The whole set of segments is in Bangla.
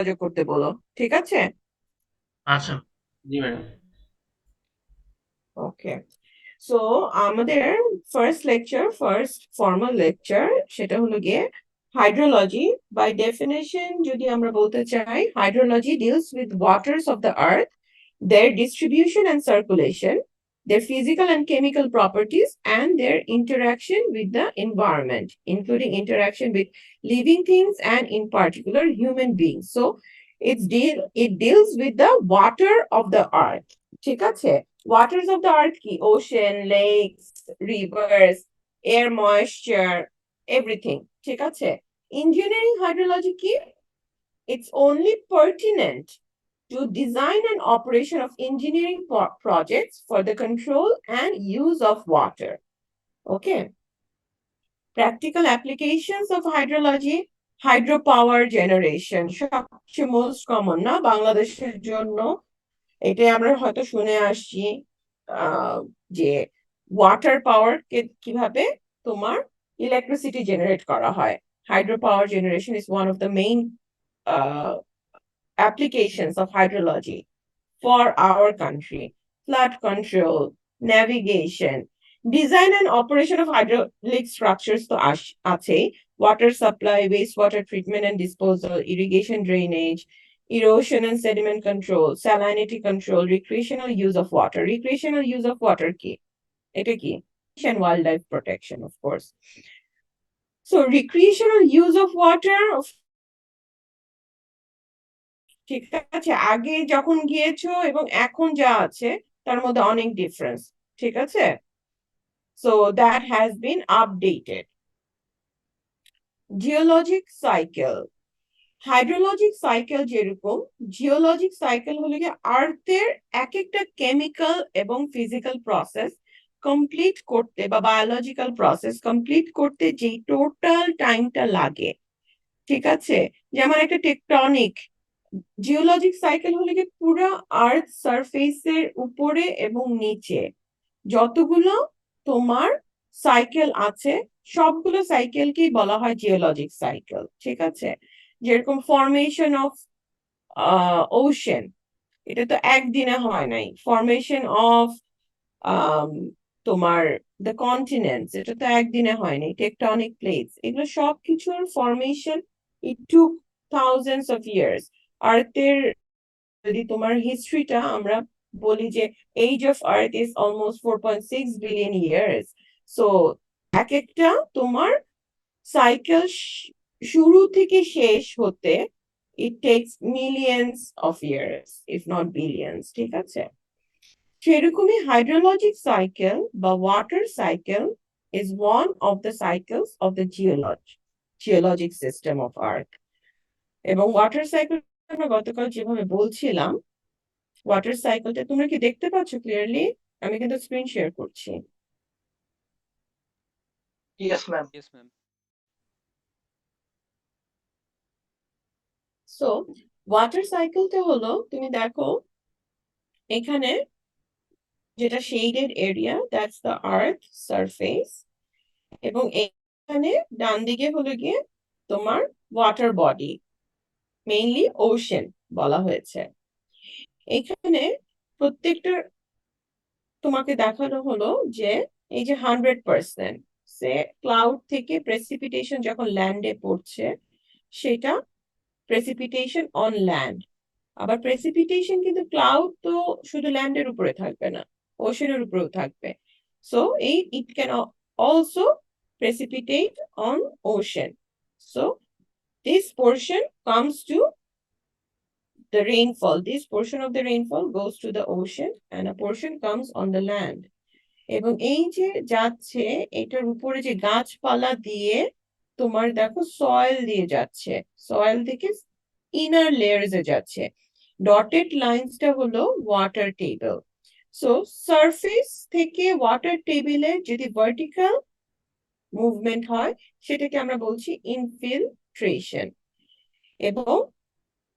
যোগাযোগ করতে বলো, ঠিক আছে? আচ্ছা। জি ম্যাডাম। ওকে, সো আমাদের ফার্স্ট ফর্মাল লেকচার সেটা হলো গিয়ে হাইড্রোলজি। বাই ডেফিনেশন যদি আমরা বলতে চাই, hydrology deals with waters of the earth, their distribution and circulation, their physical and chemical properties, and their interaction with the environment, including interaction with living things and, in particular, human beings. So, it deals with the water of the earth. ঠিক আছে? Waters of the earth কি? Ocean, lakes, rivers, air moisture, everything. ঠিক আছে? Engineering hydrology কি? It's only pertinent to design and operation of engineering projects for the control and use of water. Okay. Practical applications of hydrology, hydropower generation. সবচেয়ে মোস্ট কমন না বাংলাদেশের জন্য, এটাই আমরা হয়তো শুনে আসছি, আহ, যে ওয়াটার পাওয়ার কে কিভাবে তোমার ইলেকট্রিসিটি জেনারেট করা হয়। Hydro power generation is one of the main applications of hydrology for our country. Flood control, navigation, design and operation of hydraulic structures to ache, water supply, wastewater treatment and disposal, irrigation drainage, erosion and sediment control, salinity control, recreational use of water. Recreational use of water কি? এটা কি? And wildlife protection, of course. So recreational use of water, ঠিক আছে, আগে যখন গিয়েছো এবং এখন যা আছে তার মধ্যে অনেক ডিফারেন্স, ঠিক আছে? So that has been updated. Geologic cycle, hydrologic cycle যেরকম, জিওলজিক সাইকেল হলো গিয়ে আর্থের এক একটা কেমিক্যাল এবং ফিজিক্যাল প্রসেস কমপ্লিট করতে বা বায়োলজিক্যাল প্রসেস কমপ্লিট করতে যে টোটাল টাইমটা লাগে, ঠিক আছে? যেমন একটা টেকটনিক, জিওলজিক সাইকেল হলো কি পুরো আর্থ সারফেসের উপরে এবং নিচে যতগুলো তোমার সাইকেল আছে, সবগুলো সাইকেলকেই বলা হয় জিওলজিক সাইকেল, ঠিক আছে? যেরকম ফরমেশন অফ ওশেন, এটা তো একদিনে হয় নাই। ফরমেশন অফ তোমার দ্য কন্টিনেন্টস, এটা তো একদিনে হয়নি। টেকটনিক প্লেটস, এগুলো সবকিছুর formation it took thousands of years. আর্থের যদি তোমার হিস্ট্রিটা আমরা বলি যে age of earth is almost 4.6 billion years. So এক একটা তোমার সাইকেল শুরু থেকে শেষ হতে it takes millions of years, if not billions, ঠিক আছে? সেরকমই হাইড্রোলজিক সাইকেল বা water cycle is one of the cycles of the geologic system of earth. এবং ওয়াটার সাইকেল আমরা গতকাল যেভাবে বলছিলাম, ওয়াটার সাইকেলটা তোমরা কি দেখতে পাচ্ছ ক্লিয়ারলি? আমি কিন্তু স্ক্রিন শেয়ার করছি। Yes ma'am. Yes, ma'am. So water সাইকেলটা হলো, তুমি দেখো এখানে যেটা shaded area, that's the earth surface, এবং এখানে ডান দিকে হলো গিয়ে তোমার ওয়াটার বডি, মেইনলি ওশেন বলা হয়েছে। এখানে প্রত্যেকটা তোমাকে দেখানো হলো যে এই যে 100% সে ক্লাউড থেকে প্রেসিপিটেশন যখন ল্যান্ডে পড়ছে, সেটা প্রেসিপিটেশন অন ল্যান্ড। আবার প্রেসিপিটেশন কিন্তু ক্লাউড তো শুধু ল্যান্ডের উপরে থাকবে না, ওশনের উপরেও থাকবে। সো এই it can also precipitate on ocean. So this portion comes to the rainfall. This portion of the rainfall goes to the ocean and a portion comes on the land. এবং এই যে যাচ্ছে, এটার উপরে যে গাছপালা দিয়ে তোমার দেখো সয়েল দিয়ে যাচ্ছে, সয়েল থেকে ইনার লেয়ার্স এ যাচ্ছে। ডটেড লাইনসটা হলো ওয়াটার টেবিল। সো সারফেস থেকে ওয়াটার টেবিলে যদি ভার্টিক্যাল মুভমেন্ট হয়, সেটাকে আমরা বলছি ইনফিলট্রেশন। এবং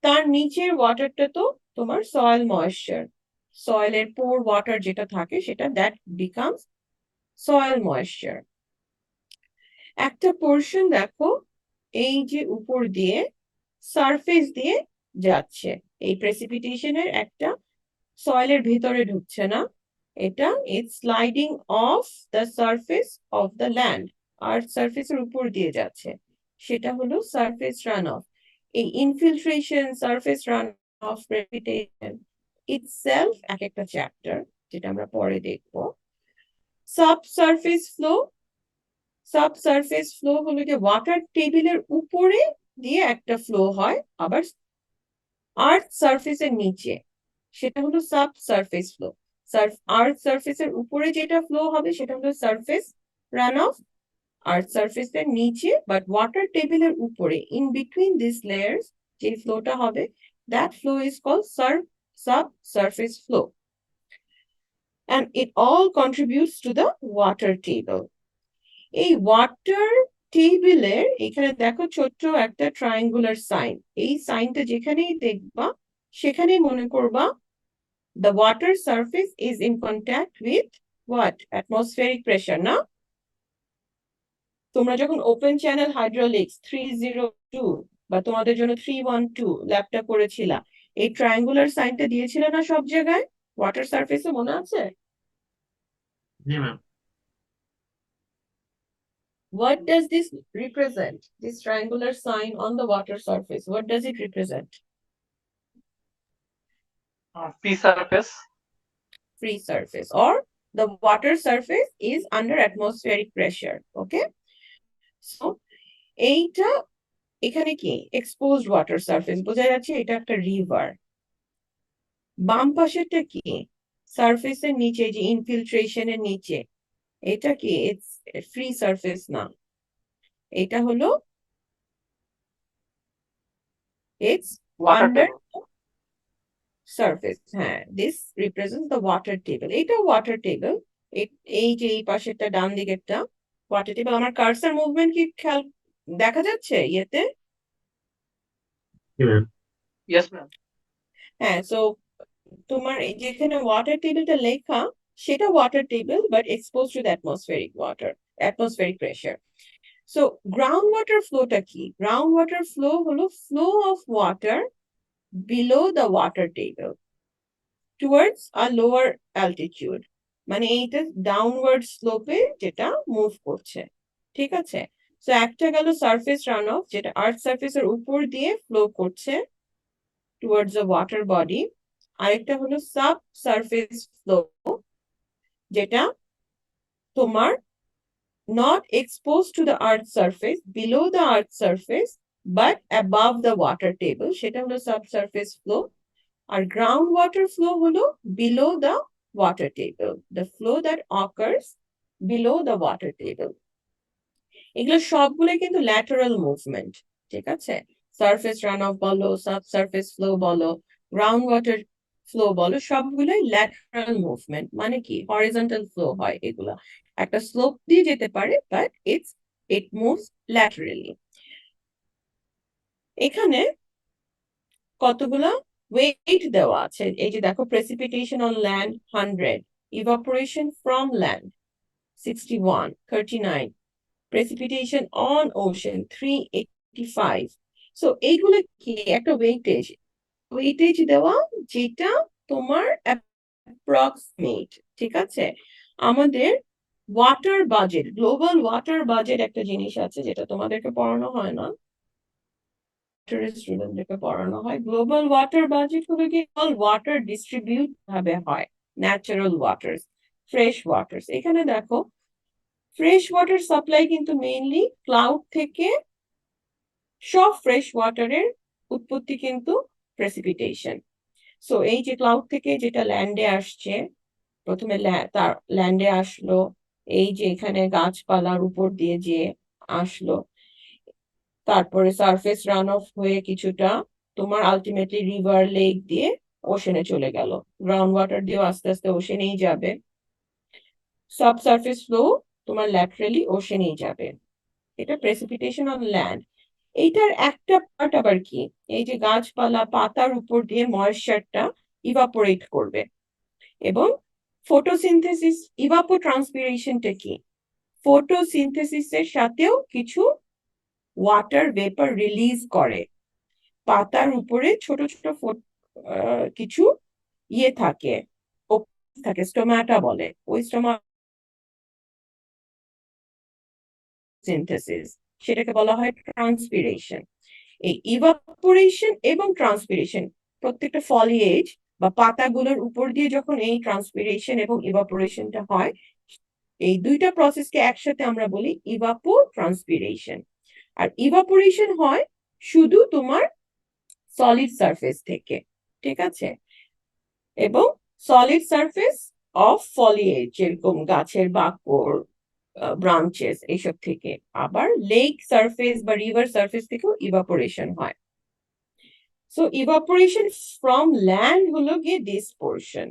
তার নিচের ওয়াটারটা তো তোমার সয়েল ময়েশ্চার, সয়েলের পোর ওয়াটার যেটা থাকে সেটা দ্যাট বিকামস সয়েল ময়েশ্চার। একটা পোর্শন দেখো এই যে উপর দিয়ে সারফেস দিয়ে যাচ্ছে। এই প্রেসিপিটেশনের একটা সয়েলের ভিতরে ঢুকছে না, এটা it's sliding of the surface of the land, earth সারফেসের উপর দিয়ে যাচ্ছে, সেটা হলো সারফেস রান অফ। এই infiltration, surface run off, precipitation itself এক একটা চ্যাপ্টার, যেটা আমরা পরে দেখবো। সাবসারফেস ফ্লো, সাবসারফেস ফ্লো হলো যে ওয়াটার টেবিলের উপরে দিয়ে একটা ফ্লো হয়, আবার আর্থ সারফেসের নিচে, সেটা হলো সাবসারফেস ফ্লো। আর্থ সারফেসের উপরে যেটা ফ্লো হবে সেটা হলো সারফেস রান অফ, আর্থ সারফেসের নিচে বাট ওয়াটার টেবিলের উপরে, ইন বিটুইন দিস লেয়ার্স যে ফ্লোটা হবে, that flow is called subsurface flow, and it all contributes to the water table. এই ওয়াটার টেবিলের এখানে দেখো ছোট্ট একটা ট্রায়াঙ্গুলার সাইন, এই সাইনটা যেখানেই দেখবা সেখানেই মনে করবা the water surface is in contact with what? Atmospheric pressure, না? তোমরা যখন ওপেন চ্যানেল হাইড্রোলিক্স 302 বা তোমাদের জন্য 312 ল্যাবটা করেছিলা, এই ট্রায়াঙ্গুলার সাইনটা দিয়েছিল না সব জায়গায় ওয়াটার সারফেসে, মনে আছে? জি ma'am. What does this represent? This triangular sign on the water surface, what does it represent? Free surface. Free surface, or the water surface is under atmospheric pressure. Okay, so এইটা এখানে কি এক্সপোজড ওয়াটার সারফেস, বোঝা যাচ্ছে এটা একটা রিভার। বাম পাশেরটা কি সারফেসের নিচে, যে ইনফিলট্রেশনের নিচে, এটা কি ইটস ফ্রি সারফেস না, এটা হলো it's water under table. Surface. হ্যাঁ, this represent the water table, এটা ওয়াটার টেবল। এই যে এই পাশেরটা ডান দিকেরটা ওয়াটার টেবল। আমার কার্সার মুভমেন্ট কি খেয়াল দেখা যাচ্ছে ইয়েতে? জি ম্যাম। Yes ma'am. হ্যাঁ, সো তোমার এই যেখানে ওয়াটার টেবিলটা লেখা, সেটা water table but expose to the atmospheric water, atmospheric pressure. So ground water ফ্লোটা কি? গ্রাউন্ড ওয়াটার ফ্লো হলো flow of water below the water table towards a lower altitude, মানে এইটা ডাউনওয়ার্ড স্লোপে যেটা মুভ করছে, ঠিক আছে? সো একটা গেল সারফেস রান অফ, যেটা আর্থ সারফেসের উপর দিয়ে ফ্লো করছে টুয়ার্ডস দ্য ওয়াটার বডি। আরেকটা হলো সাব সারফেস ফ্লো, যেটা তোমার not exposed to the earth surface, below the earth surface, but above the water table, সেটা হলো subsurface flow। আর ground water flow হলো below the water table, the flow that occurs below the water table। এগুলো সবগুলো কিন্তু ল্যাটারাল মুভমেন্ট, ঠিক আছে? সারফেস রান অফ বলো, সাবসারফেস ফ্লো বলো, গ্রাউন্ড ওয়াটার ফ্লো বলো, সবগুলোই ল্যাটারাল মুভমেন্ট। মানে কি হরিজন্টাল ফ্লো হয় এগুলা, একটা স্লোপ দিয়ে যেতে পারে বাট ইট মুভস ল্যাটারালি। এখানে কতগুলা ওয়েট দেওয়া আছে, এই যে দেখো precipitation on land 100, evaporation from land 61, 39, precipitation on ocean 385। So এইগুলো কি একটা ওয়েটেজ, ওয়েটেজ দেওয়া, যেটা তোমার অ্যাপ্রক্সিমেট, ঠিক আছে? আমাদের water budget, global water budget একটা জিনিস আছে যেটা তোমাদেরকে পড়ানো হয় না, স্টুডেন্টদেরকে পড়ানো হয়। গ্লোবাল ওয়াটার বাজেট হলো কি ওয়াটার ডিস্ট্রিবিউট ভাবে হয়, ন্যাচারাল ওয়াটার, ফ্রেশ ওয়াটার। এখানে দেখো ফ্রেশ ওয়াটার সাপ্লাই কিন্তু মেইনলি ক্লাউড থেকে, সব ফ্রেশ ওয়াটারের উৎপত্তি কিন্তু প্রেসিপিটেশন। সো এই যে ক্লাউড থেকে যেটা ল্যান্ডে আসছে, প্রথমে তার ল্যান্ডে আসলো, এই যে এখানে গাছপালার উপর দিয়ে যে আসলো, তারপরে সারফেস রান অফ হয়ে কিছুটা তোমার আলটিমেটলি রিভার লেক দিয়ে ওশেনে চলে গেল, গ্রাউন্ড ওয়াটার দিয়েও আস্তে আস্তে ওশেনেই যাবে, সাবসারফেস ফ্লো তোমার ল্যাটারালি ওশেনেই যাবে। এটা প্রেসিপিটেশন অন ল্যান্ড। এইটার একটা পার্ট আবার কি, এই যে গাছপালা পাতার উপর দিয়ে ময়েশ্চারটা ইভাপোরেট করবে, এবং ফটোসিনথেসিস, ইভাপোট্রান্সপিরেশনটা কি, ফটোসিনথেসিসের সাথেও কিছু ওয়াটার ভেপার রিলিজ করে। পাতার উপরে ছোট ছোট কিছু ইয়ে থাকে, স্টোমাটা বলে, ওই সিনথেসিস, সেটাকে বলা হয় ট্রান্সপিরেশন। এই ইভাপোরেশন এবং ট্রান্সপিরেশন, প্রত্যেকটা ফলিয়েজ বা পাতাগুলোর উপর দিয়ে যখন এই ট্রান্সপিরেশন এবং ইভাপোরেশনটা হয়, এই দুইটা প্রসেসকে একসাথে আমরা বলি ইভাপো ট্রান্সপিরেশন। আর ইভাপোরেশন হয় শুধু তোমার সলিড সারফেস থেকে, ঠিক আছে? এবং সলিড সারফেস অফ ফলিয়েজ, যেরকম গাছের বাকড়, ব্রাঞ্চেস, এইসব থেকে। আবার লেক সারফেস বা রিভার সারফেস থেকেও ইভাপোরেশন হয়। সো ইভাপোরেশন ফ্রম ল্যান্ড হলো গিয়ে দিস পোর্শন।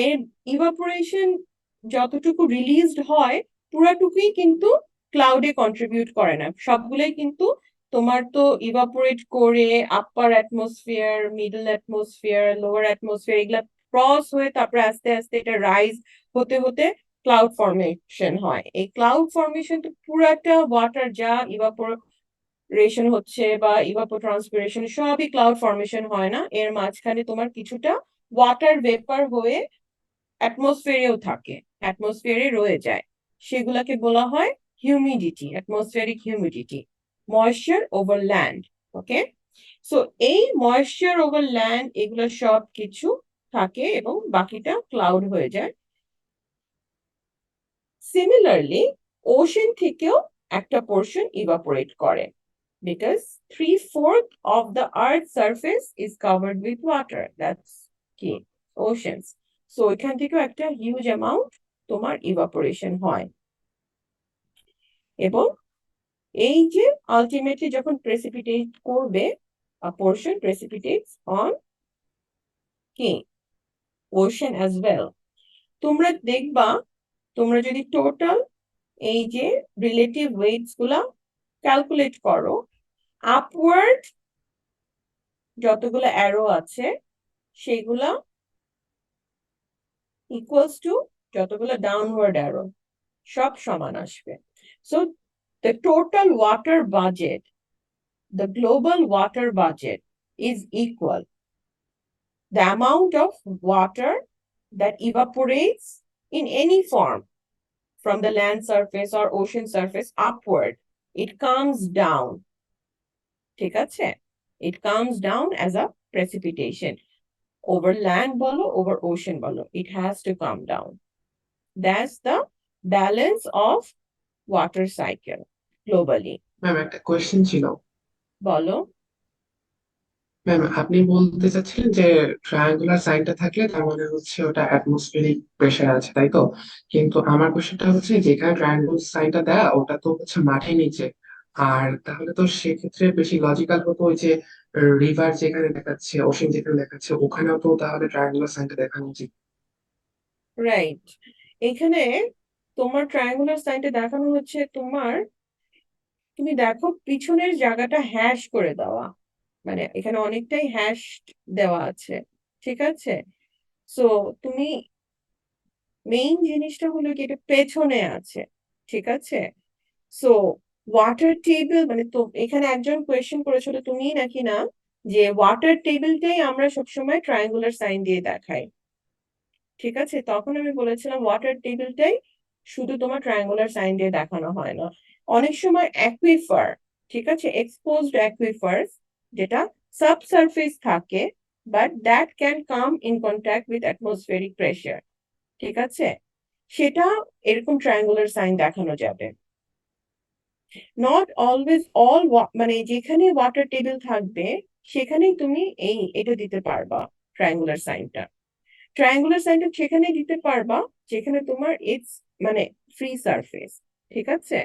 এর ইভাপোরেশন যতটুকু রিলিজড হয় পুরাটুকুই কিন্তু ক্লাউডে কন্ট্রিবিউট করে না, সবগুলোই কিন্তু তোমার তো ইভাপোরেট করে আপার atmosphere, middle atmosphere, lower atmosphere, এগুলা ক্রস হয়ে তারপরে আস্তে আস্তে এটা রাইজ হতে হতে ক্লাউড ফর্মেশন হয়। এই ক্লাউড ফর্মেশন তো পুরাটা ওয়াটার যা ইভাপোরেশন হচ্ছে বা ইভাপোট্রান্সপিরেশন সবই ক্লাউড ফর্মেশন হয় না, এর মাঝখানে তোমার কিছুটা ওয়াটার ভেপার হয়ে অ্যাটমসফিয়ারেও থাকে, অ্যাটমসফিয়ারে রয়ে যায়। সেগুলাকে বলা হয় humidity, atmospheric humidity, moisture over land. Okay, so এই ময়েশ্চার ওভার ল্যান্ড এগুলো সব কিছু থাকে এবং বাকিটা ক্লাউড হয়ে যায়। সিমিলারলি ওশেন থেকেও একটা পোর্শন ইভাপোরেট করে, because 3/4 of the Earth's surface is covered with water. That's কি, oceans. So এখান থেকেও একটা হিউজ অ্যামাউন্ট তোমার ইভাপোরেশন হয়। এবং এই যে আলটিমেটলি যখন প্রেসিপিটেট করবে, পোর্শন প্রেসিপিটেটস অন কি, ওশেন অ্যাজ ওয়েল। তোমরা দেখবা, তোমরা যদি টোটাল এই যে রিলেটিভ ওয়েটস গুলা ক্যালকুলেট করো, আপওয়ার্ড যতগুলো অ্যারো আছে সেগুলা ইকুয়ালস টু যতগুলো ডাউনওয়ার্ড অ্যারো, সব সমান আসবে। So the total water budget, the global water budget is equal the amount of water that evaporates in any form from the land surface or ocean surface upward. It comes down, ঠিক আছে? It comes down as a precipitation. Over land bolo, over ocean bolo, it has to come down. That's the balance of water cycle globally. Ma'am একটা কোয়েশ্চেন ছিল। বলো। ম্যাম আপনি বলতে চাচ্ছিলেন যে ট্রায়াঙ্গুলার সাইনটা থাকলে তার মানে হচ্ছে ওটা অ্যাটমসফিয়ারিক প্রেসার আছে, তাই তো? কিন্তু আমার কোয়েশ্চেনটা হচ্ছে যেখানে ট্রায়াঙ্গুলার সাইনটা দেয়া ওটা তো হচ্ছে মাটির নিচে, আর তাহলে তো সেক্ষেত্রে বেশি লজিক্যাল হতো ওই যে রিভার যেখানে দেখাচ্ছে, ওশেন যেখানে দেখাচ্ছে ওখানেও তো তাহলে ট্রায়াঙ্গুলার সাইনটা দেখানো উচিত। রাইট, এখানে তোমার ট্রায়াঙ্গুলার সাইনটা দেখানো হচ্ছে তোমার, তুমি দেখো পিছনের জায়গাটা হ্যাশ করে দেওয়া, মানে এখানে অনেকটাই হ্যাশ দেওয়া আছে, ঠিক আছে? সো তুমি মেইন জিনিসটা হলো কি, এটা পেছনে আছে, ঠিক আছে? সো ওয়াটার টেবিল, মানে তো এখানে একজন কোয়েশ্চেন করেছিল তুমি নাকি না, যে ওয়াটার টেবিলটাই আমরা সবসময় ট্রায়াঙ্গুলার সাইন দিয়ে দেখাই, ঠিক আছে? তখন আমি বলেছিলাম ওয়াটার টেবিলটাই শুধু তোমার ট্রায়াঙ্গুলার সাইন দিয়ে দেখানো হয় না, অনেক সময় অ্যাকুইফার, ঠিক আছে, এক্সপোজড অ্যাকুইফার যেটা সাবসারফেস থাকে, but that can come in contact with atmospheric pressure, ঠিক আছে, সেটা এরকম ট্রায়াঙ্গুলার সাইন দেখানো যাবে। নট অলওয়েজ অল, মানে যেখানে ওয়াটার টেবিল থাকবে সেখানেই তুমি এটা দিতে পারবা, ট্রায়াঙ্গুলার সাইনটা। ট্রায়াঙ্গুলার সাইনটা সেখানেই দিতে পারবা যেখানে তোমার ইটস মানে ফ্রি সারফেস, ঠিক আছে?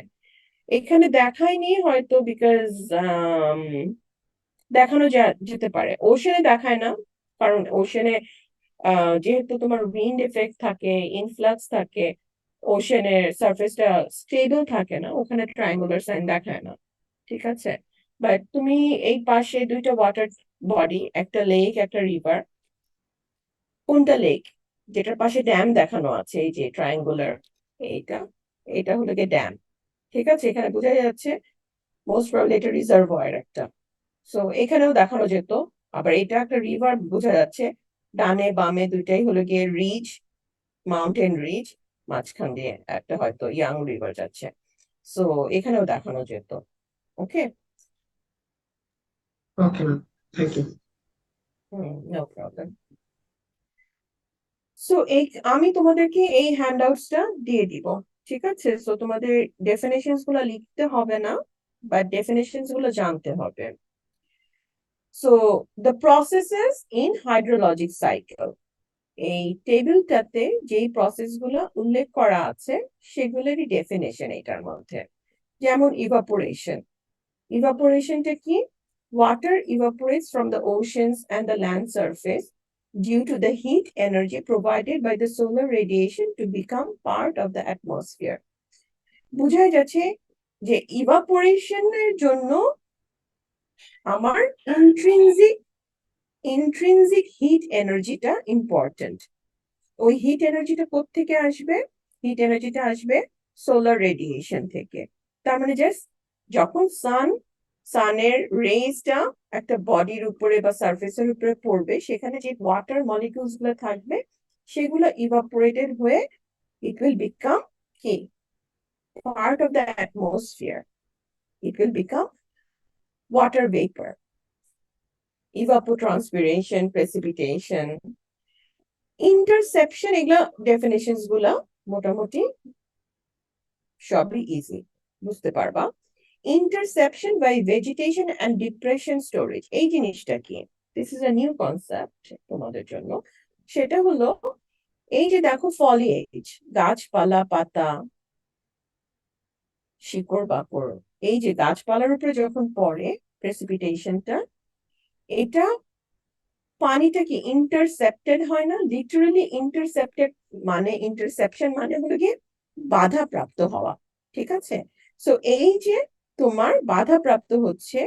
এখানে দেখায়নি হয়তো বিকজ দেখানো যেতে পারে, ওশেনে দেখায় না, কারণ ওশেনে যেহেতু তোমার উইন্ড এফেক্ট থাকে, ইনফ্লাক্স থাকে, ওশেনের সারফেসটা স্টেবল থাকে না, ওখানে ট্রায়াঙ্গুলার সাইন দেখায় না, ঠিক আছে? বাট তুমি এই পাশে দুইটা ওয়াটার বডি, একটা লেক একটা রিভার, কোনটা লেক, যেটার পাশে ড্যাম দেখানো আছে, এই যে ট্রায়াঙ্গুলার, এইটা, এটা হলো গিয়ে ড্যাম, ঠিক আছে? এখানে বোঝা যাচ্ছে মোস্ট প্রবাবলি এটা রিজার্ভয়ার একটা, সো এখানেও দেখানো যেত। আবার এটা একটা রিভার বোঝা যাচ্ছে, ডানে বামে দুইটাই হলো গিয়ে রিজ, মাউন্টেন রিজ, মাঝখান দিয়ে একটা হয়তো ইয়াং রিভার যাচ্ছে। সো এখানেও দেখানো যেত। Okay, okay ma'am, thank you. No problem. So আমি তোমাদেরকে এই হ্যান্ডআউটসটা দিয়ে দিব, ঠিক আছে? সো তোমাদের ডেফিনেশনস গুলো লিখতে হবে না, বাট ডেফিনেশনস গুলো জানতে হবে। So the processes in hydrologic cycle, এই টেবিলটাতে যেই প্রসেস গুলো উল্লেখ করা আছে সেগুলোরই ডেফিনেশন এটার মধ্যে। যেমন ইভাপোরেশন, ইভাপোরেশনটা কি? Water evaporates from the oceans and the land surface due to the heat energy provided by the solar radiation to become part of the atmosphere. বোঝাই যাচ্ছে যে ইভাপোরেশনের জন্য আমার ইন্ট্রিনজিক হিট এনার্জিটা ইম্পর্টেন্ট। ওই হিট এনার্জিটা কোত্থেকে আসবে? হিট এনার্জিটা আসবে সোলার রেডিয়েশন থেকে। তার মানে জাস্ট যখন সানের রেজটা একটা বডির উপরে বা সারফেসের উপরে পড়বে, সেখানে যে ওয়াটার মলিকিউলস গুলো থাকবে সেগুলো ইভাপোরেটেড হয়ে ইট উইল বিকাম কি part of the atmosphere, it will become water vapour. Evapotranspiration, precipitation, interception, এগুলা ডেফিনেশনস গুলা মোটামুটি সবই ইজি, বুঝতে পারবা। Interception by vegetation and depression storage, এই জিনিসটা কি? This is a new concept তোমাদের জন্য। সেটা হলো এই যে দেখো ফলিয়েজ, গাছপালা, পাতা, শিকড় বাকড়, এই যে গাছপালার উপরে যখন পড়ে প্রেসিপিটেশনটা, এটা পানিটা কি ইন্টারসেপ্টেড হয় না? লিটারালি ইন্টারসেপ্টেড মানে, ইন্টারসেপশন মানে হলো গিয়ে বাধাপ্রাপ্ত হওয়া, ঠিক আছে? সো এই যে তোমার বাধাপ্রাপ্ত হচ্ছে,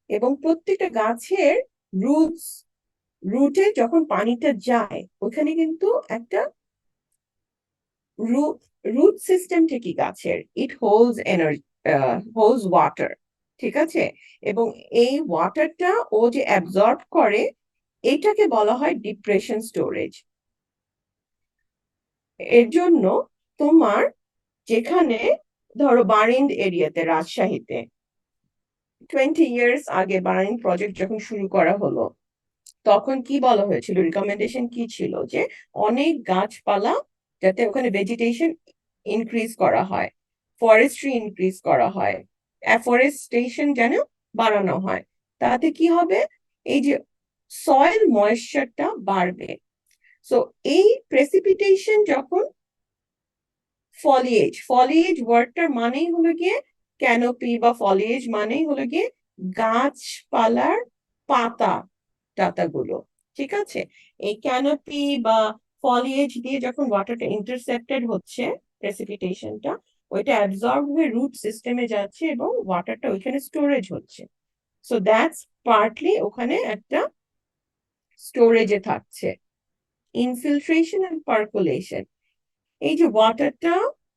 এবং প্রত্যেকটা গাছের রুটস, রুটে যখন পানিটা যায় ওখানে কিন্তু একটা রুট রুট সিস্টেমটা কি গাছের, ইট হোল্ডস এনার্জি, হোল্ডস ওয়াটার, ঠিক আছে? এবং এই ওয়াটারটা ও যে অ্যাবজর্ব করে, এটাকে বলা হয় ডিপ্রেশন স্টোরেজ। এর জন্য তোমার যেখানে ধরো বারিন্দ এরিয়াতে, রাজশাহীতে 20 years আগে বারিন্দ প্রজেক্ট যখন শুরু করা হলো, তখন কি বলা হয়েছিল, রিকমেন্ডেশন কি ছিল? যে অনেক গাছপালা, যাতে ওখানে ভেজিটেশন ইনক্রিজ করা হয়, ফরেস্ট্রি ইনক্রিজ করা হয়, অ্যাফরেস্টেশন যেন বাড়ানো হয়। তাতে কি হবে? এই যে সয়েল ময়েশ্চারটা বাড়বে। সো এই প্রেসিপিটেশন যখন ফলিয়েজ ওয়ার্ডটার মানেই হলো গিয়ে ক্যানোপি, বা ফলিয়েজ মানেই হলো গিয়ে গাছপালার পাতা টাতাগুলো, ঠিক আছে? এই ক্যানোপি বা ফলিয়েজ দিয়ে যখন ওয়াটারটা ইন্টারসেপ্টেড হচ্ছে, প্রেসিপিটেশনটা ওইটা অ্যাবজর্ব হয়ে রুট সিস্টেমে যাচ্ছে এবং ওয়াটারটা ওইখানে স্টোরেজ হচ্ছে। সো দ্যাটস পার্টলি ওখানে একটা স্টোরেজে থাকছে। ইনফিল্ট্রেশন এন্ড পার্কুলেশন, এই যে ওয়াটারটা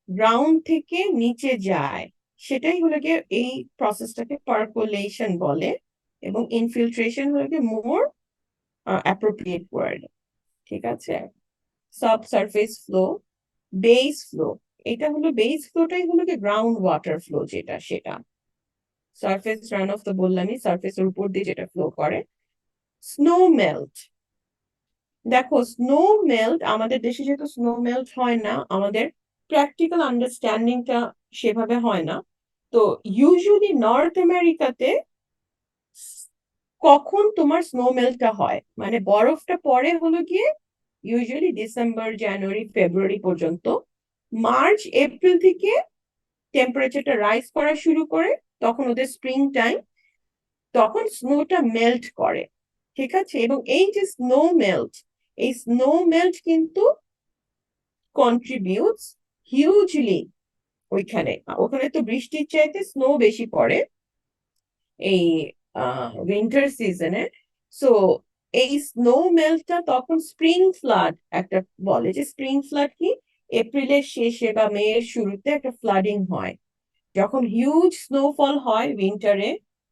গ্রাউন্ড থেকে নিচে যায়, সেটাই হলো গিয়ে এই প্রসেসটাকে পার্কুলেশন বলে, এবং ইনফিল্ট্রেশন হলো গিয়ে মোর অ্যাপ্রোপ্রিয়েট ওয়ার্ড, ঠিক আছে? সাবসারফেস ফ্লো, বেস ফ্লো, এটা হলো বেস ফ্লোটাই হলো গিয়ে গ্রাউন্ড ওয়াটার ফ্লো, যেটা সেটা সারফেস রান অফ তো বললামই, সারফেসের উপর দিয়ে যেটা ফ্লো করে। স্নো মেল্ট, দেখো স্নো মেল্ট আমাদের দেশে যেহেতু স্নো মেল্ট হয় না, আমাদের প্র্যাকটিক্যাল আন্ডারস্ট্যান্ডিংটা সেভাবে হয় না। তো ইউজুয়ালি নর্থ আমেরিকাতে কখন তোমার স্নো মেল্টটা হয়, মানে বরফটা পড়ে হলো গিয়ে ইউজুয়ালি ডিসেম্বর, জানুয়ারি, ফেব্রুয়ারি পর্যন্ত। মার্চ এপ্রিল থেকে টেম্পারেচারটা রাইজ করা শুরু করে, তখন ওদের স্প্রিং টাইম, তখন স্নোটা মেল্ট করে, ঠিক আছে? এবং এই যে স্নো মেল্ট, এই স্নো মেল্ট কিন্তু কন্ট্রিবিউটস হিউজলি ওইখানে, ওখানে তো বৃষ্টির চাইতে স্নো বেশি পড়ে এই উইন্টার সিজনে। সো এই স্নো মেল্টটা তখন স্প্রিং ফ্লাড একটা বলে, যে স্প্রিং ফ্লাড কি, এপ্রিলের শেষে বা মে এর শুরুতে একটা ফ্লাডিং হয়, যখন হিউজ স্নোফল হয় উইন্টারে,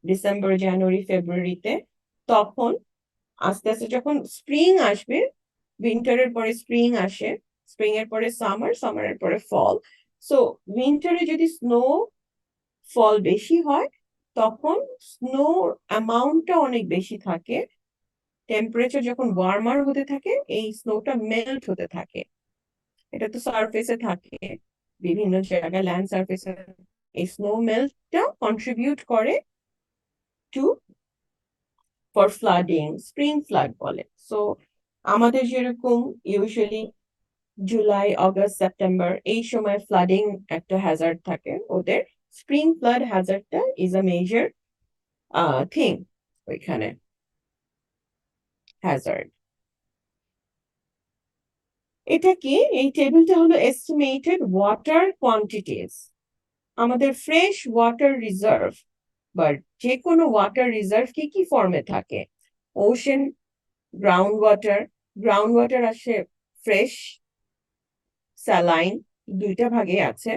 ডিসেম্বর, জানুয়ারি, ফেব্রুয়ারিতে। তখন আস্তে আস্তে যখন স্প্রিং আসবে, উইন্টারের পরে স্প্রিং আসে, স্প্রিং এর পরে সামার, সামারের পরে ফল। সো উইন্টারে যদি স্নো ফল বেশি হয়, তখন স্নো অ্যামাউন্টটা অনেক বেশি থাকে। টেম্পারেচার যখন ওয়ার্মার হতে থাকে, এই স্নোটা মেল্ট হতে থাকে। এটা তো সারফেসে থাকে, বিভিন্ন জায়গায় ল্যান্ড সারফেসে। এই স্নো মেল্টটা কন্ট্রিবিউট করে to for flooding, spring flood বলে। সো আমাদের যেরকম ইউজুয়ালি জুলাই, অগস্ট, সেপ্টেম্বর এই সময় ফ্লাডিং একটা হ্যাজার্ড থাকে, ওদের স্প্রিং ফ্লাড হ্যাজার্ডটা ইজ আ মেজর থিং ওইখানে, হ্যাজার্ড। এটা কি, এই টেবিলটা হলো এস্টিমেটেড ওয়াটার কোয়ান্টিটিস। আমাদের ফ্রেশ ওয়াটার রিজার্ভ বা যে কোনো ওয়াটার রিজার্ভ কি কি ফর্মে থাকে? ওশেন, গ্রাউন্ড ওয়াটার আসে ফ্রেশ, স্যালাইন, দুইটা ভাগে আছে।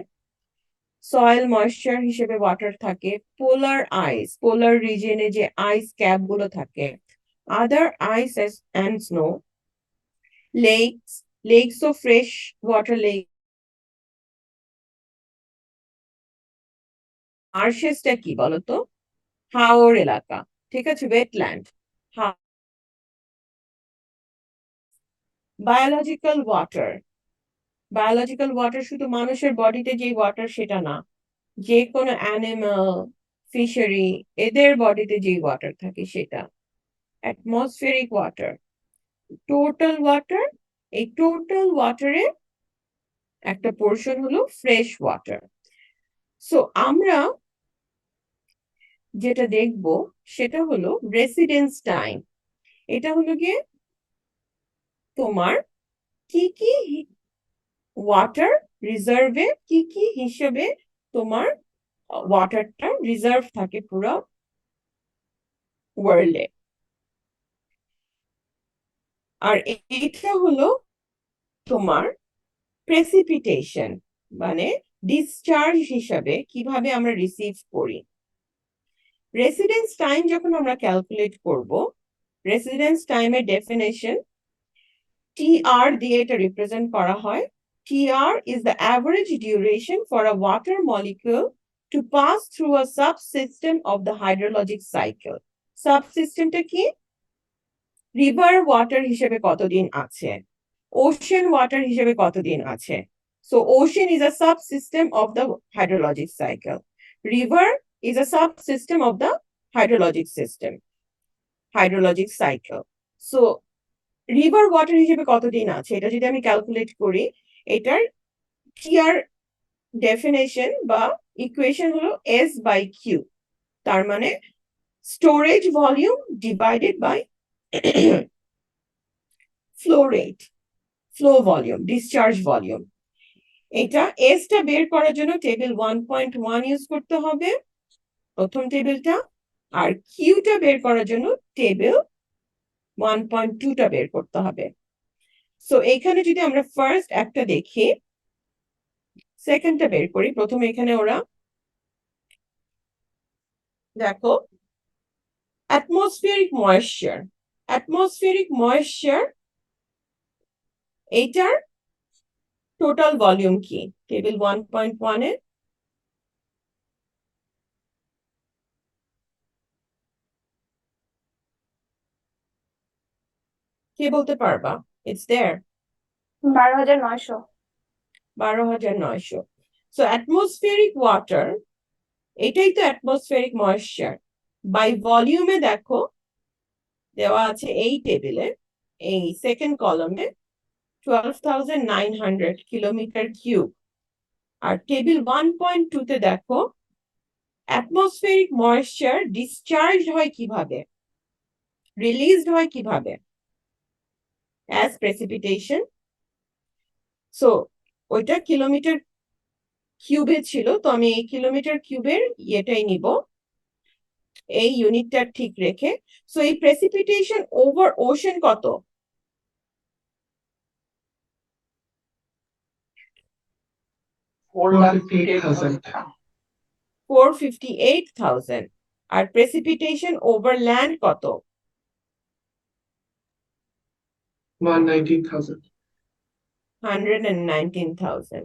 সয়েল ময়েশ্চার হিসেবে ওয়াটার থাকে। পোলার আইস, পোলার রিজিয়নে যে আইস ক্যাপ গুলো থাকে। Other ice and snow. Lakes, lakes ও ফ্রেশ ওয়াটার লেক। মার্শেসটা কি বলতো? হাওর এলাকা, ঠিক আছে, wetland. Biological water, biological water শুধু মানুষের বডিতে যে ওয়াটার সেটা না, যে কোনো অ্যানিমাল, ফিশারি, এদের বডিতে যে ওয়াটার থাকে সেটা। Atmospheric water, total water. এই টোটাল ওয়াটারে একটা পোর্শন হলো ফ্রেশ ওয়াটার। সো আমরা যেটা দেখব সেটা হলো রেসিডেন্স টাইম। এটা হলো গিয়ে তোমার কি কি ওয়াটার রিজার্ভে, কি কি হিসেবে তোমার ওয়াটারটা রিজার্ভ থাকে পুরো ওয়ার্ল্ডে। আর এটা হলো তোমার প্রেসিপিটেশন, মানে ডিসচার্জ হিসাবে কিভাবে আমরা রিসিভ করি। রেসিডেন্স টাইম যখন আমরা ক্যালকুলেট করব, রেসিডেন্স টাইমের ডেফিনেশন টিআর দিয়ে এটা রিপ্রেজেন্ট করা হয়। TR is the average duration for a water molecule to pass through a subsystem of the hydrologic cycle. সাবসিস্টেমটা কি? রিভার ওয়াটার হিসেবে কতদিন আছে, ওশেন ওয়াটার হিসেবে কতদিন আছে। So ocean is a subsystem of the hydrologic cycle, river is a subsystem of the hydrologic system, hydrologic cycle. So river water হিসেবে কতদিন আছে, এটা যদি আমি ক্যালকুলেট করি, এটার টিআর ডেফিনেশন বা ইকুয়েশন হলো S/Q। তার মানে storage volume divided by flow rate, flow volume, discharge volume. এটা এসটা বের করার জন্য টেবিল 1.1 ইউজ করতে হবে, প্রথম টেবিলটা। আর কিউটা বের করার জন্য টেবিল 1.2টা বের করতে হবে। সো এখানে যদি আমরা ফার্স্ট একটা দেখি, সেকেন্ডটা বের করি। প্রথমে এখানে ওরা দেখো অ্যাটমসফিয়ারিক ময়েশ্চার, অ্যাটমসফিয়ারিক ময়েশ্চার এইটার টোটাল ভলিউম কি টেবিল 1.1 এ? কে বলতে পারবা? It's there, 12,900। 12,900। So atmospheric water, এটাই তো অ্যাটমসফিয়ারিক ময়েশ্চার। বাই ভলিউমে দেখো দেওয়া আছে এই টেবিলে, এই সেকেন্ড কলমে 12,900 কিলোমিটার কিউব। আর টেবিল 1.2 তে দেখো অ্যাটমসফিয়ারিক ময়েশ্চার ডিসচার্জ হয় কিভাবে, রিলিজড হয় কিভাবে, অ্যাজ প্রেসিপিটেশন। সো ওইটা কিলোমিটার কিউবে ছিল, তো আমি এই কিলোমিটার কিউবের ইয়েটাই নিব, এই ইউনিটটা ঠিক রেখে। সো এই প্রেসিপিটেশন ওভার ওশেন কত? 4,58,000। 458,000। আর প্রেসিপিটেশন ওভার ল্যান্ড কত? 119,000। 119,000।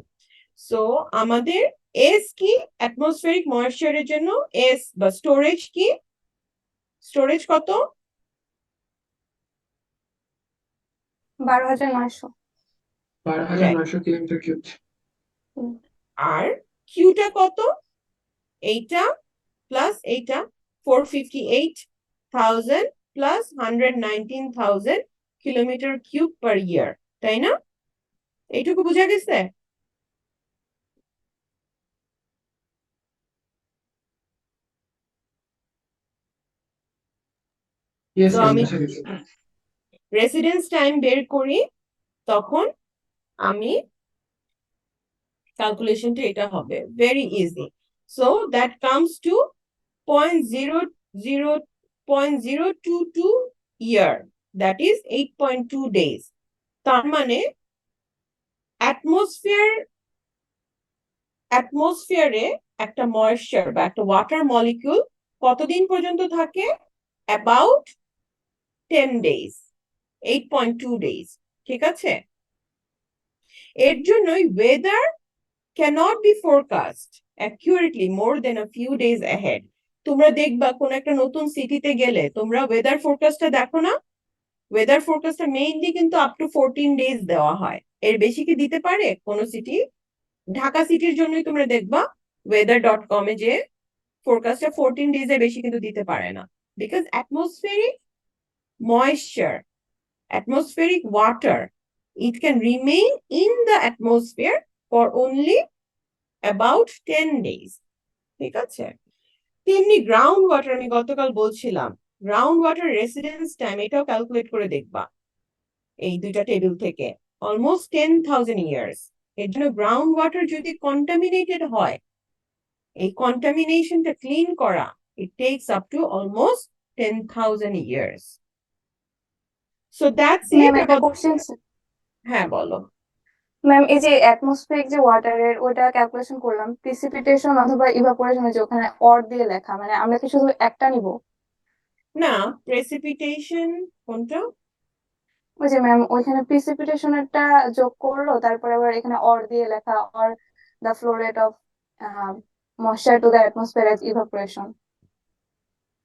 সো আমাদের এস কি অ্যাটমসফেরিক ময়েশ্চারের জন্য? এস বা স্টোরেজ কি? স্টোরেজ কত? 12,900। 12,900 কিলোমিটার কিউব। আর কিউটা কত? এইটা প্লাস এইটা 458,000 প্লাস 119,000 কিলোমিটার কিউব পার ইয়ার, তাই না? এইটুকু বোঝা গেছে? ইয়েস তো ম্যাম, আমি বুঝে গেছি। রেসিডেন্স টাইম বের করি, তখন আমি ক্যালকুলেশনটা এটা হবে very easy. So that comes to 0.022 year, that is 8.2 days. তার মানে অ্যাটমসফিয়ারে একটা ময়েশ্চার বা একটা ওয়াটার মলিকিউল কতদিন পর্যন্ত থাকে? About 10 days, 8.2 days. ঠিক আছে? এর জন্যই weather cannot be forecast accurately more than a few days ahead. তোমরা দেখবা কোন একটা নতুন সিটিতে গেলে তোমরা ওয়েদার ফোরকাস্টটা দেখো না? ওয়েদার ফোরকাস্টটা মেইনলি কিন্তু আপ টু 14 ডেজ দেওয়া হয়। এর বেশি কি দিতে পারে কোন সিটি? ঢাকা সিটির জন্যই তোমরা দেখবা weather.com এ যে ফোরকাস্টটা 14 ডেজ এর বেশি কিন্তু দিতে পারে না, because atmospheric moisture, atmospheric water, it can remain in the atmosphere for only about 10 days. ঠিক আছে? তেমনি গ্রাউন্ড ওয়াটার, আমি গতকাল বলছিলাম গ্রাউন্ড ওয়াটার রেসিডেন্স টাইম, এটাও ক্যালকুলেট করে দেখবা এই দুইটা টেবিল থেকে, অলমোস্ট 10,000 ইয়ার্স। এর জন্য গ্রাউন্ড ওয়াটার যদি কন্টামিনেটেড হয়, এই কন্টামিনেশনটা ক্লিন করা, it takes up to almost 10,000 years. So that's ma'am it একটা about. কোশ্চেন। হ্যাঁ বলো। ম্যাম এই যে অ্যাটমসফিয়ারিক যে ওয়াটারের ওইটা ক্যালকুলেশন করলাম, প্রিসিপিটেশন অথবা ইভাপোরেশন, যে ওখানে অর দিয়ে লেখা, মানে আমরা কি শুধু একটা নিব? না, প্রেসিপিটেশন কোনটা? ওই যে ম্যাম ওইখানে প্রিসিপিটেশনেরটা যোগ করলো, তারপরে আবার এখানে অর দিয়ে লেখা, or the flow rate of moisture to the atmosphere as evaporation.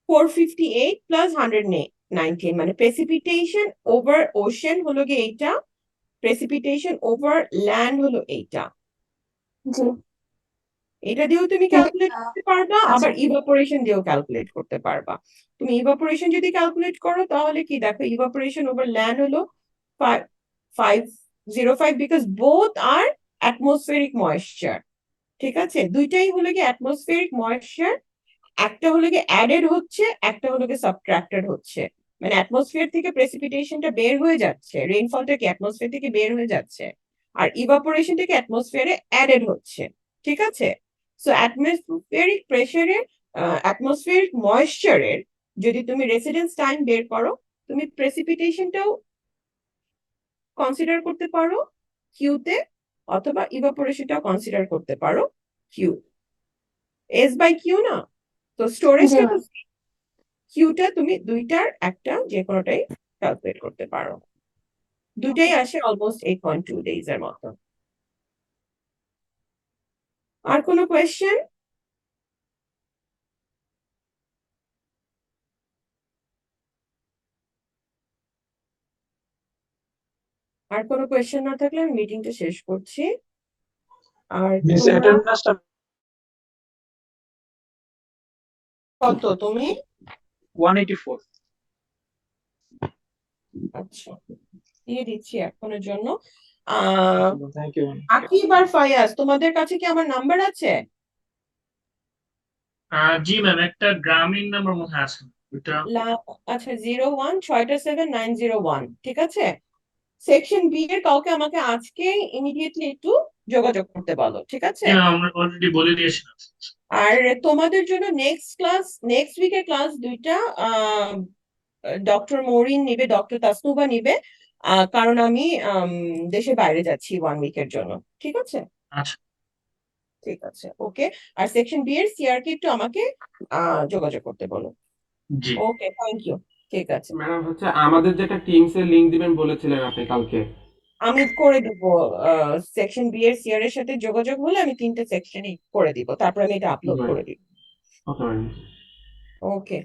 458 plus 119, মানে প্রেসিপিটেশন ওভার ওশেন হলো গিয়ে এইটা, প্রেসিপিটেশন ওভার ল্যান্ড হলো এইটা। জি। এটা দিয়েও তুমি কিন্তু ক্যালকুলেট করতে পারবা, আচ্ছা। আবার ইভাপোরেশন দিয়েও ক্যালকুলেট করতে পারবা। তুমি ইভাপোরেশন যদি ক্যালকুলেট করো তাহলে কি দেখো, ইভাপোরেশন ওভার ল্যান্ড হলো 505, because both are atmospheric moisture. ঠিক আছে? দুইটাই হলো কি অ্যাটমসফেরিক ময়েশ্চার, একটা হলো কি অ্যাডেড হচ্ছে, একটা হলো কি সাবট্রাক্টেড হচ্ছে। মানে অ্যাটমসফিয়ার থেকে প্রেসিপিটেশনটা বের হয়ে যাচ্ছে, রেইনফলটা কি অ্যাটমসফিয়ার থেকে বের হয়ে যাচ্ছে, আর ইভাপোরেশন থেকে অ্যাটমসফিয়ারে অ্যাডেড হচ্ছে। ঠিক আছে? সো অ্যাটমসফিয়ারিক প্রেসারে, অ্যাটমসফিয়ারিক ময়েশ্চারের যদি তুমি রেসিডেন্স টাইম বের করো, তুমি প্রেসিপিটেশনটাও কনসিডার করতে পারো কিউতে, অথবা ইভাপোরেশনটাও কনসিডার করতে পারো কিউ, এস বাই কিউ না? তো জি স্টোরেজটা তো ম্যাম। কিউটা তুমি দুইটার একটা যে কোনোটাই ক্যালকুলেট করতে পারো। দুটাই আসে অলমোস্ট 8.2 ডেজ এর মতো। আর কোনো কোয়েশ্চেন? আর কোনো কোয়েশ্চেন না থাকলে আমি মিটিংটা শেষ করছি। আর মিস তোমরা অ্যাটেন্ডেন্সটা কত তুমি? 184। আচ্ছা, দিয়ে দিচ্ছি এখনের জন্য। Thank you. আকিব আর ফায়াজ, তোমাদের কাছে কি আমার নাম্বার আছে? জি ম্যাম, একটা গ্রামীণ নাম্বার মনে হয় আছে ওটা। আচ্ছা, 01 6টা 7901। ঠিক আছে? সেকশন বি এর কাউকে আমাকে আজকে ইমিডিয়েটলি একটু যোগাযোগ করতে বলো। ঠিক আছে? জি ম্যাম, আমরা অলরেডি বলে দিয়েছিলাম। আর তোমাদের জন্য নেক্সট উইকের ক্লাস দুইটা ডক্টর মরিন নিবে, ডক্টর তাসনুবা নিবে, কারণ আমি দেশের বাইরে যাচ্ছি 1 উইকের জন্য। ঠিক আছে? আচ্ছা। ঠিক আছে, ওকে। আর সেকশন বি এর সিআর কে একটু আমাকে যোগাযোগ করতে বলো। জি ওকে, থ্যাংক ইউ। ঠিক আছে, ম্যাডাম হচ্ছে আমাদের যেটা টিমস এর লিংক দিবেন বলেছিলেন আপনি কালকে। আমি করে দিব। সেকশন বি এর সিআর এর সাথে যোগাযোগ হলে আমি 3টে সেকশনই করে দিব, তারপর আমি এটা আপলোড করে দিব। Okay madam. ওকে।